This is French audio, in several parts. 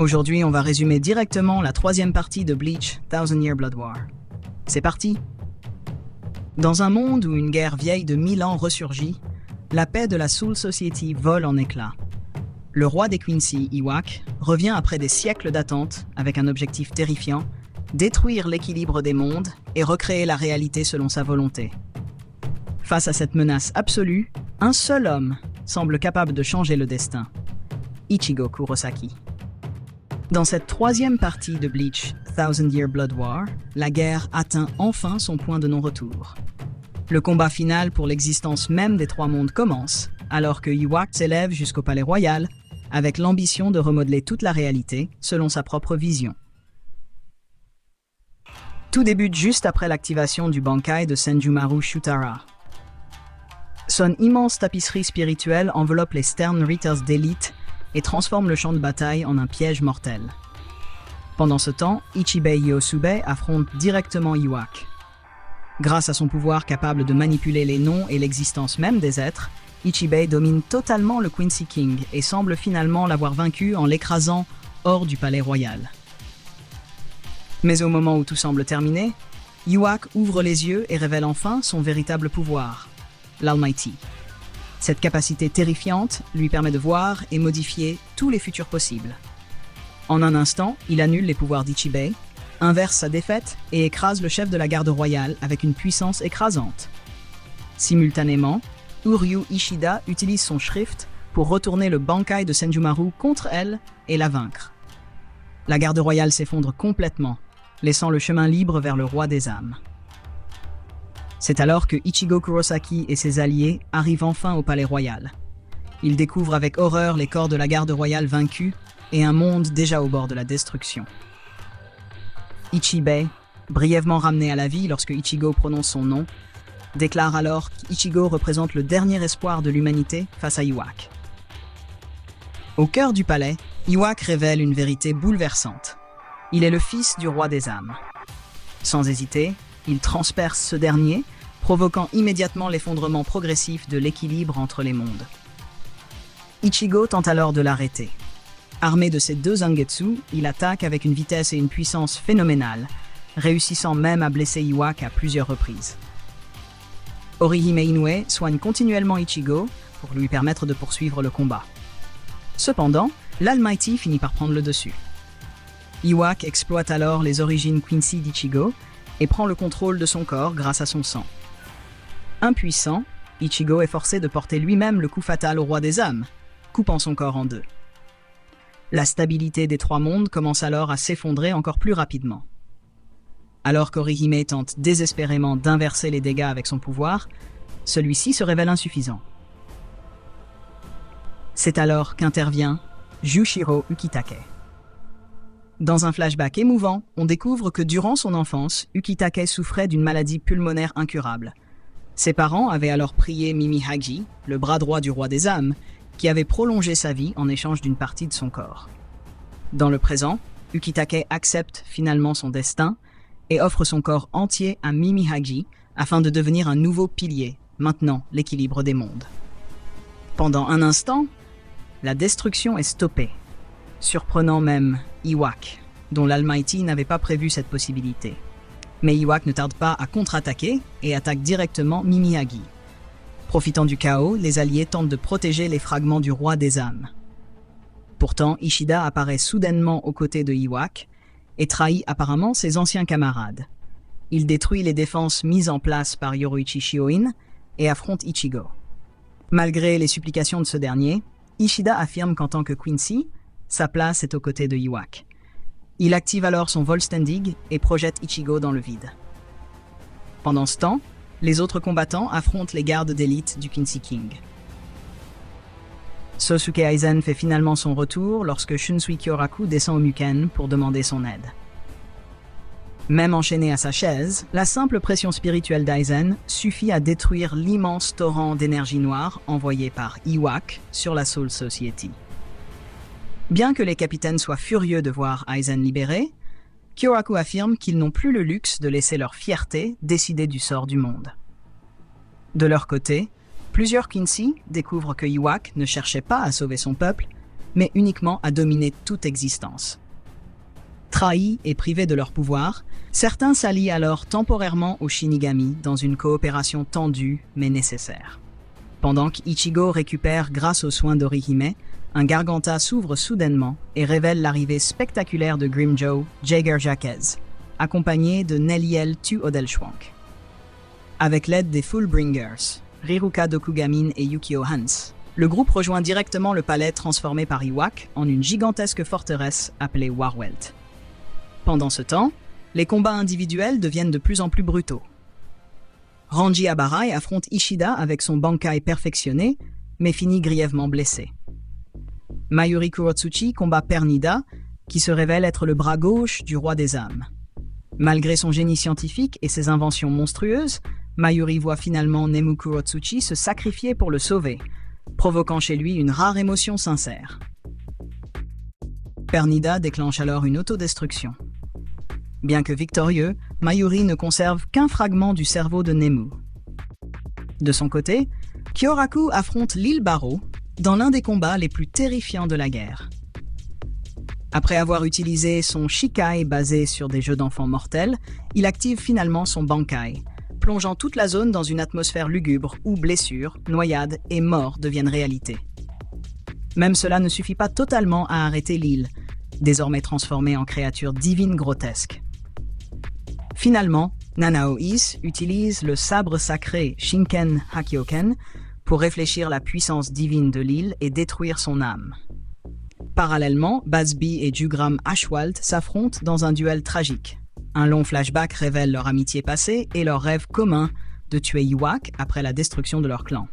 Aujourd'hui, on va résumer directement la troisième partie de Bleach, Thousand Year Blood War. C'est parti! Dans un monde où une guerre vieille de 1000 ans ressurgit, la paix de la Soul Society vole en éclats. Le roi des Quincy, Iwak, revient après des siècles d'attente avec un objectif terrifiant, détruire l'équilibre des mondes et recréer la réalité selon sa volonté. Face à cette menace absolue, un seul homme semble capable de changer le destin. Ichigo Kurosaki. Dans cette troisième partie de Bleach, Thousand Year Blood War, la guerre atteint enfin son point de non-retour. Le combat final pour l'existence même des trois mondes commence, alors que Iwak s'élève jusqu'au palais royal, avec l'ambition de remodeler toute la réalité selon sa propre vision. Tout débute juste après l'activation du Bankai de Senjumaru Shutara. Son immense tapisserie spirituelle enveloppe les Stern Reiters d'élite et transforme le champ de bataille en un piège mortel. Pendant ce temps, Ichibei Yosube affronte directement Iwak. Grâce à son pouvoir capable de manipuler les noms et l'existence même des êtres, Ichibei domine totalement le Quincy King et semble finalement l'avoir vaincu en l'écrasant hors du palais royal. Mais au moment où tout semble terminé, Iwak ouvre les yeux et révèle enfin son véritable pouvoir, l'Almighty. Cette capacité terrifiante lui permet de voir et modifier tous les futurs possibles. En un instant, il annule les pouvoirs d'Ichibei, inverse sa défaite et écrase le chef de la garde royale avec une puissance écrasante. Simultanément, Uryu Ishida utilise son Shrift pour retourner le Bankai de Senjumaru contre elle et la vaincre. La garde royale s'effondre complètement, laissant le chemin libre vers le roi des âmes. C'est alors que Ichigo Kurosaki et ses alliés arrivent enfin au palais royal. Ils découvrent avec horreur les corps de la garde royale vaincue et un monde déjà au bord de la destruction. Ichibei, brièvement ramené à la vie lorsque Ichigo prononce son nom, déclare alors qu'Ichigo représente le dernier espoir de l'humanité face à Iwak. Au cœur du palais, Iwak révèle une vérité bouleversante. Il est le fils du roi des âmes. Sans hésiter, il transperce ce dernier, provoquant immédiatement l'effondrement progressif de l'équilibre entre les mondes. Ichigo tente alors de l'arrêter. Armé de ses deux Zangetsu, il attaque avec une vitesse et une puissance phénoménales, réussissant même à blesser Iwak à plusieurs reprises. Orihime Inoue soigne continuellement Ichigo pour lui permettre de poursuivre le combat. Cependant, l'Almighty finit par prendre le dessus. Iwak exploite alors les origines Quincy d'Ichigo et prend le contrôle de son corps grâce à son sang. Impuissant, Ichigo est forcé de porter lui-même le coup fatal au roi des âmes, coupant son corps en deux. La stabilité des trois mondes commence alors à s'effondrer encore plus rapidement. Alors qu'Orihime tente désespérément d'inverser les dégâts avec son pouvoir, celui-ci se révèle insuffisant. C'est alors qu'intervient Jushiro Ukitake. Dans un flashback émouvant, on découvre que durant son enfance, Ukitake souffrait d'une maladie pulmonaire incurable. Ses parents avaient alors prié Mimi-Hagi, le bras droit du roi des âmes, qui avait prolongé sa vie en échange d'une partie de son corps. Dans le présent, Ukitake accepte finalement son destin et offre son corps entier à Mimi-Hagi afin de devenir un nouveau pilier, maintenant l'équilibre des mondes. Pendant un instant, la destruction est stoppée, surprenant même Iwak, dont l'Almighty n'avait pas prévu cette possibilité. Mais Iwak ne tarde pas à contre-attaquer et attaque directement Mimi-Hagi. Profitant du chaos, les alliés tentent de protéger les fragments du roi des âmes. Pourtant, Ishida apparaît soudainement aux côtés de Iwak et trahit apparemment ses anciens camarades. Il détruit les défenses mises en place par Yoruichi Shioin et affronte Ichigo. Malgré les supplications de ce dernier, Ishida affirme qu'en tant que Quincy, sa place est aux côtés de Iwak. Il active alors son Volstendig et projette Ichigo dans le vide. Pendant ce temps, les autres combattants affrontent les gardes d'élite du Quincy King. Sosuke Aizen fait finalement son retour lorsque Shunsui Kyoraku descend au Muken pour demander son aide. Même enchaîné à sa chaise, la simple pression spirituelle d'Aizen suffit à détruire l'immense torrent d'énergie noire envoyé par Iwak sur la Soul Society. Bien que les capitaines soient furieux de voir Aizen libéré, Kyoraku affirme qu'ils n'ont plus le luxe de laisser leur fierté décider du sort du monde. De leur côté, plusieurs Quincy découvrent que Iwak ne cherchait pas à sauver son peuple, mais uniquement à dominer toute existence. Trahis et privés de leur pouvoir, certains s'allient alors temporairement aux Shinigami dans une coopération tendue mais nécessaire. Pendant qu'Ichigo récupère grâce aux soins d'Orihime, un Garganta s'ouvre soudainement et révèle l'arrivée spectaculaire de Grimmjow, Jaeger Jaquez, accompagné de Neliel Tu Odelschwank. Avec l'aide des Fullbringers, Riruka Dokugamin et Yukio Hans, le groupe rejoint directement le palais transformé par Iwak en une gigantesque forteresse appelée Warwelt. Pendant ce temps, les combats individuels deviennent de plus en plus brutaux. Ranji Abarai affronte Ishida avec son Bankai perfectionné, mais finit grièvement blessé. Mayuri Kurotsuchi combat Pernida, qui se révèle être le bras gauche du roi des âmes. Malgré son génie scientifique et ses inventions monstrueuses, Mayuri voit finalement Nemu Kurotsuchi se sacrifier pour le sauver, provoquant chez lui une rare émotion sincère. Pernida déclenche alors une autodestruction. Bien que victorieux, Mayuri ne conserve qu'un fragment du cerveau de Nemu. De son côté, Kyoraku affronte l'île Barrow dans l'un des combats les plus terrifiants de la guerre. Après avoir utilisé son Shikai basé sur des jeux d'enfants mortels, il active finalement son Bankai, plongeant toute la zone dans une atmosphère lugubre où blessures, noyades et morts deviennent réalité. Même cela ne suffit pas totalement à arrêter l'île, désormais transformée en créature divine grotesque. Finalement, Nanao Is utilise le sabre sacré Shinken Hakyoken pour réfléchir la puissance divine de l'île et détruire son âme. Parallèlement, Bazbi et Jugram Ashwald s'affrontent dans un duel tragique. Un long flashback révèle leur amitié passée et leur rêve commun de tuer Iwak après la destruction de leur clan.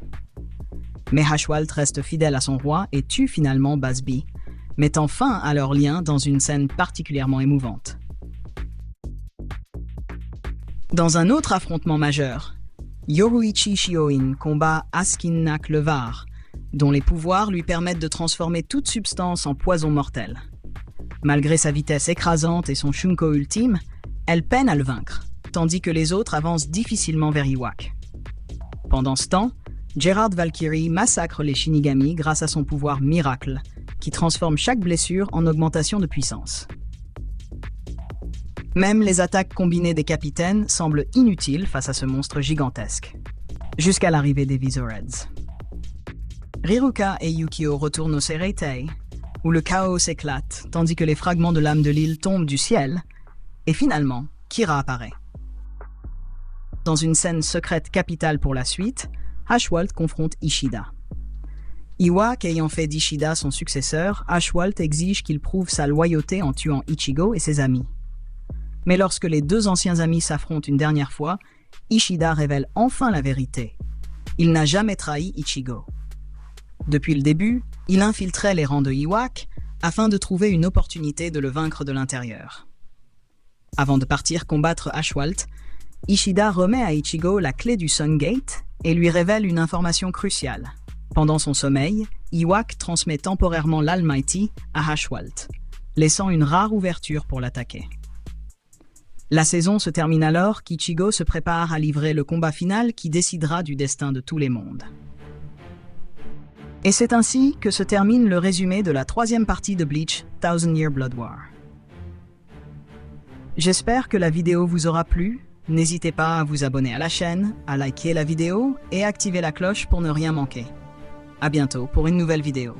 Mais Ashwald reste fidèle à son roi et tue finalement Bazbi, mettant fin à leur lien dans une scène particulièrement émouvante. Dans un autre affrontement majeur, Yoruichi Shioin combat Askinnak Levar, dont les pouvoirs lui permettent de transformer toute substance en poison mortel. Malgré sa vitesse écrasante et son Shunko ultime, elle peine à le vaincre, tandis que les autres avancent difficilement vers Iwak. Pendant ce temps, Gerard Valkyrie massacre les Shinigami grâce à son pouvoir miracle, qui transforme chaque blessure en augmentation de puissance. Même les attaques combinées des capitaines semblent inutiles face à ce monstre gigantesque, jusqu'à l'arrivée des Vizoreds. Riruka et Yukio retournent au Sereitei, où le chaos s'éclate, tandis que les fragments de l'âme de l'île tombent du ciel, et finalement, Kira apparaît. Dans une scène secrète capitale pour la suite, Ashwald confronte Ishida. Iwak ayant fait d'Ishida son successeur, Ashwald exige qu'il prouve sa loyauté en tuant Ichigo et ses amis. Mais lorsque les deux anciens amis s'affrontent une dernière fois, Ishida révèle enfin la vérité. Il n'a jamais trahi Ichigo. Depuis le début, il infiltrait les rangs de Iwak afin de trouver une opportunité de le vaincre de l'intérieur. Avant de partir combattre Ashwald, Ishida remet à Ichigo la clé du Sun Gate et lui révèle une information cruciale. Pendant son sommeil, Iwak transmet temporairement l'Almighty à Ashwald, laissant une rare ouverture pour l'attaquer. La saison se termine alors qu'Ichigo se prépare à livrer le combat final qui décidera du destin de tous les mondes. Et c'est ainsi que se termine le résumé de la 3e partie de Bleach Thousand Year Blood War. J'espère que la vidéo vous aura plu. N'hésitez pas à vous abonner à la chaîne, à liker la vidéo et activer la cloche pour ne rien manquer. À bientôt pour une nouvelle vidéo.